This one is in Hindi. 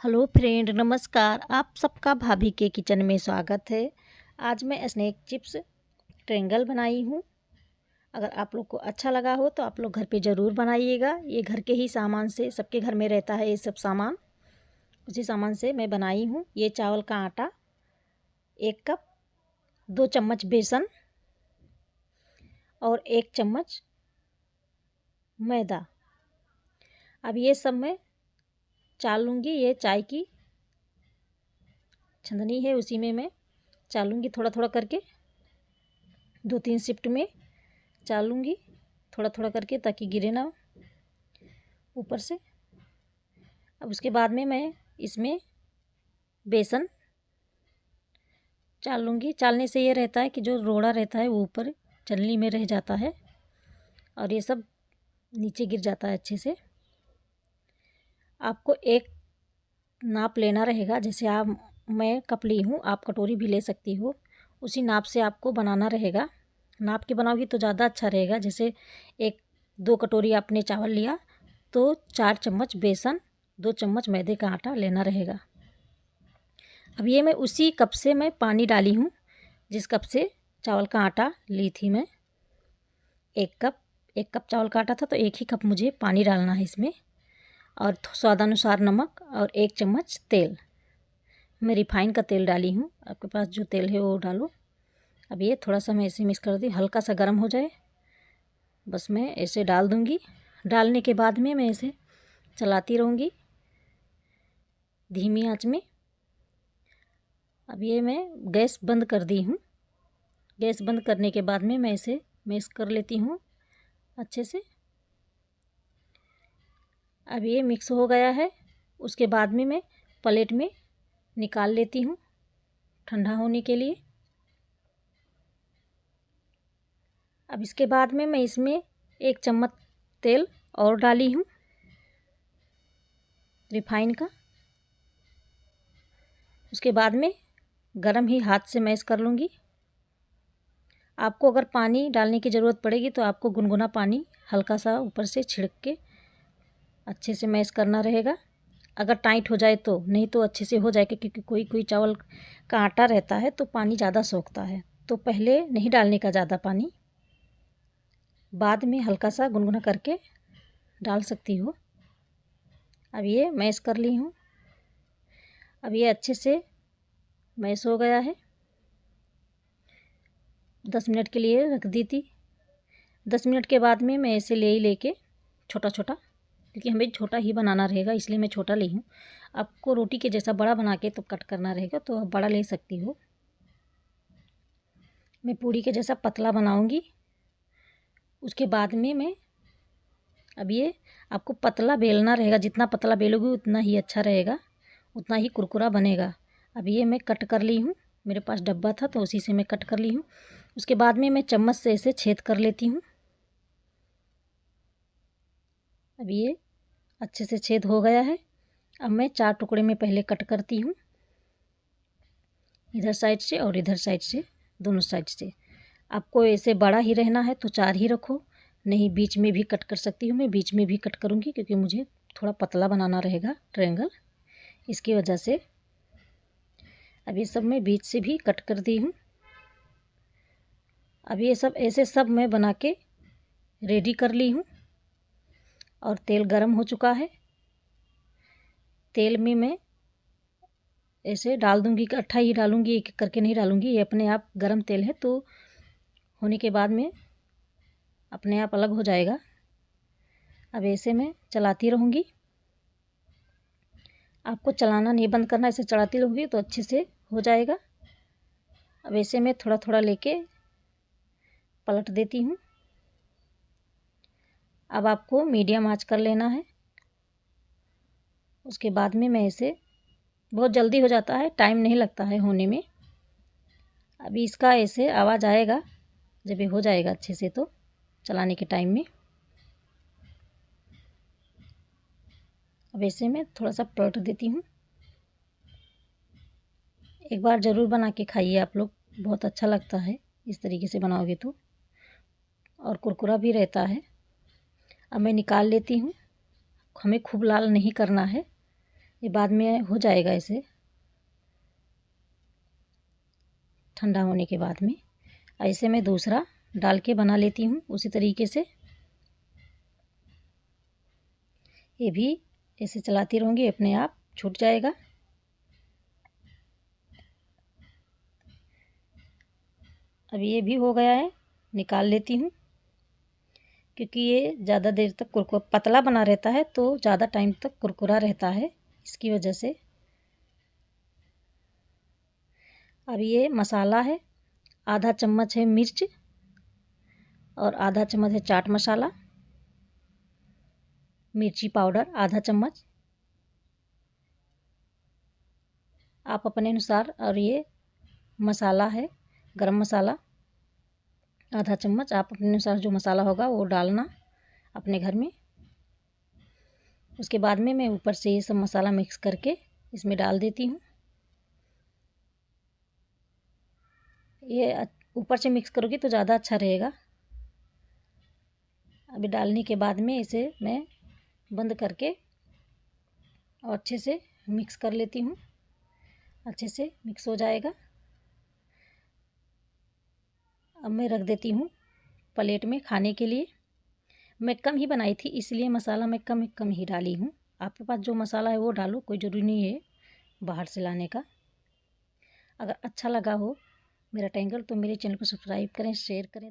हेलो फ्रेंड, नमस्कार। आप सबका भाभी के किचन में स्वागत है। आज मैं स्नैक चिप्स ट्रायंगल बनाई हूँ। अगर आप लोग को अच्छा लगा हो तो आप लोग घर पे ज़रूर बनाइएगा। ये घर के ही सामान से, सबके घर में रहता है ये सब सामान, उसी सामान से मैं बनाई हूँ। ये चावल का आटा 1 कप, 2 चम्मच बेसन और 1 चम्मच मैदा। अब ये सब मैं चाल लूँगी। ये चाय की छंदनी है, उसी में मैं चालूँगी थोड़ा थोड़ा करके। 2-3 शिफ्ट में चालूँगी थोड़ा थोड़ा करके, ताकि गिरे ना ऊपर से। अब उसके बाद में मैं इसमें बेसन चाल लूँगी। चालने से ये रहता है कि जो रोड़ा रहता है वो ऊपर चलनी में रह जाता है और ये सब नीचे गिर जाता है अच्छे से। आपको एक नाप लेना रहेगा। जैसे मैं कप ली हूँ, आप कटोरी भी ले सकती हो। उसी नाप से आपको बनाना रहेगा। नाप के बनाओगी तो ज़्यादा अच्छा रहेगा। जैसे 1-2 कटोरी आपने चावल लिया तो 4 चम्मच बेसन, 2 चम्मच मैदे का आटा लेना रहेगा। अब ये मैं उसी कप से मैं पानी डाली हूँ, जिस कप से चावल का आटा ली थी मैं। 1 कप चावल का आटा था तो 1 ही कप मुझे पानी डालना है इसमें। और स्वादानुसार नमक और 1 चम्मच तेल। मैं रिफाइन का तेल डाली हूँ, आपके पास जो तेल है वो डालो। अब ये थोड़ा सा मैं ऐसे मिक्स कर दी, हल्का सा गर्म हो जाए बस मैं ऐसे डाल दूँगी। डालने के बाद में मैं इसे चलाती रहूँगी धीमी आंच में। अब ये मैं गैस बंद कर दी हूँ। गैस बंद करने के बाद में मैं इसे मिक्स कर लेती हूँ अच्छे से। अब ये मिक्स हो गया है। उसके बाद में मैं प्लेट में निकाल लेती हूँ ठंडा होने के लिए। अब इसके बाद में मैं इसमें 1 चम्मच तेल और डाली हूँ रिफाइन का। उसके बाद में गरम ही हाथ से मैश कर लूँगी। आपको अगर पानी डालने की ज़रूरत पड़ेगी तो आपको गुनगुना पानी हल्का सा ऊपर से छिड़क के अच्छे से मैश करना रहेगा। अगर टाइट हो जाए तो, नहीं तो अच्छे से हो जाएगा, क्योंकि कोई कोई चावल का आटा रहता है तो पानी ज़्यादा सोखता है। तो पहले नहीं डालने का ज़्यादा पानी, बाद में हल्का सा गुनगुना करके डाल सकती हो। अब ये मैश कर ली हूँ। अब ये अच्छे से मैश हो गया है। 10 मिनट के लिए रख दी थी। 10 मिनट के बाद में मैं ऐसे लेके छोटा छोटा, क्योंकि हमें छोटा ही बनाना रहेगा इसलिए मैं छोटा ली हूँ। आपको रोटी के जैसा बड़ा बना के तो कट करना रहेगा तो आप बड़ा ले सकती हो। मैं पूड़ी के जैसा पतला बनाऊँगी। उसके बाद में मैं, अब ये आपको पतला बेलना रहेगा। जितना पतला बेलोगी उतना ही अच्छा रहेगा, उतना ही कुरकुरा बनेगा। अब ये मैं कट कर ली हूँ, मेरे पास डब्बा था तो उसी से मैं कट कर ली हूँ। उसके बाद में मैं चम्मच से इसे छेद कर लेती हूँ। अब ये अच्छे से छेद हो गया है। अब मैं 4 टुकड़े में पहले कट करती हूँ, इधर साइड से और इधर साइड से, दोनों साइड से। आपको ऐसे बड़ा ही रहना है तो 4 ही रखो, नहीं बीच में भी कट कर सकती हूँ। मैं बीच में भी कट करूँगी क्योंकि मुझे थोड़ा पतला बनाना रहेगा ट्रायंगल, इसकी वजह से। अब ये सब मैं बीच से भी कट कर दी हूँ। अब ये सब ऐसे सब मैं बना के रेडी कर ली हूँ और तेल गरम हो चुका है। तेल में मैं ऐसे डाल दूँगी, इकट्ठा ही डालूँगी, एक एक करके नहीं डालूँगी। ये अपने आप गरम तेल है तो होने के बाद में अपने आप अलग हो जाएगा। अब ऐसे मैं चलाती रहूँगी। आपको चलाना नहीं बंद करना, ऐसे चलाती रहूँगी तो अच्छे से हो जाएगा। अब ऐसे मैं थोड़ा थोड़ा लेके पलट देती हूँ। अब आपको मीडियम आंच कर लेना है। उसके बाद में मैं इसे, बहुत जल्दी हो जाता है, टाइम नहीं लगता है होने में। अभी इसका ऐसे आवाज़ आएगा जब ये हो जाएगा अच्छे से, तो चलाने के टाइम में। अब ऐसे मैं थोड़ा सा पलट देती हूँ। एक बार ज़रूर बना के खाइए आप लोग, बहुत अच्छा लगता है इस तरीके से बनाओगे तो, और कुरकुरा भी रहता है। अब मैं निकाल लेती हूँ। हमें खूब लाल नहीं करना है, ये बाद में हो जाएगा ऐसे ठंडा होने के बाद में। ऐसे मैं दूसरा डाल के बना लेती हूँ उसी तरीके से। ये भी ऐसे चलाती रहूँगी, अपने आप छूट जाएगा। अब ये भी हो गया है, निकाल लेती हूँ। क्योंकि ये ज़्यादा देर तक पतला बना रहता है तो ज़्यादा टाइम तक कुरकुरा रहता है, इसकी वजह से। अब ये मसाला है, आधा चम्मच है मिर्च और आधा चम्मच है चाट मसाला, मिर्ची पाउडर आधा चम्मच आप अपने अनुसार। और ये मसाला है गरम मसाला आधा चम्मच, आप अपने अनुसार जो मसाला होगा वो डालना अपने घर में। उसके बाद में मैं ऊपर से ये सब मसाला मिक्स करके इसमें डाल देती हूँ। ये ऊपर से मिक्स करोगी तो ज़्यादा अच्छा रहेगा। अभी डालने के बाद में इसे मैं बंद करके और अच्छे से मिक्स कर लेती हूँ। अच्छे से मिक्स हो जाएगा। अब मैं रख देती हूँ प्लेट में खाने के लिए। मैं कम ही बनाई थी इसलिए मसाला मैं कम ही डाली हूँ। आपके पास जो मसाला है वो डालो, कोई ज़रूरी नहीं है बाहर से लाने का। अगर अच्छा लगा हो मेरा टेंगल तो मेरे चैनल को सब्सक्राइब करें, शेयर करें।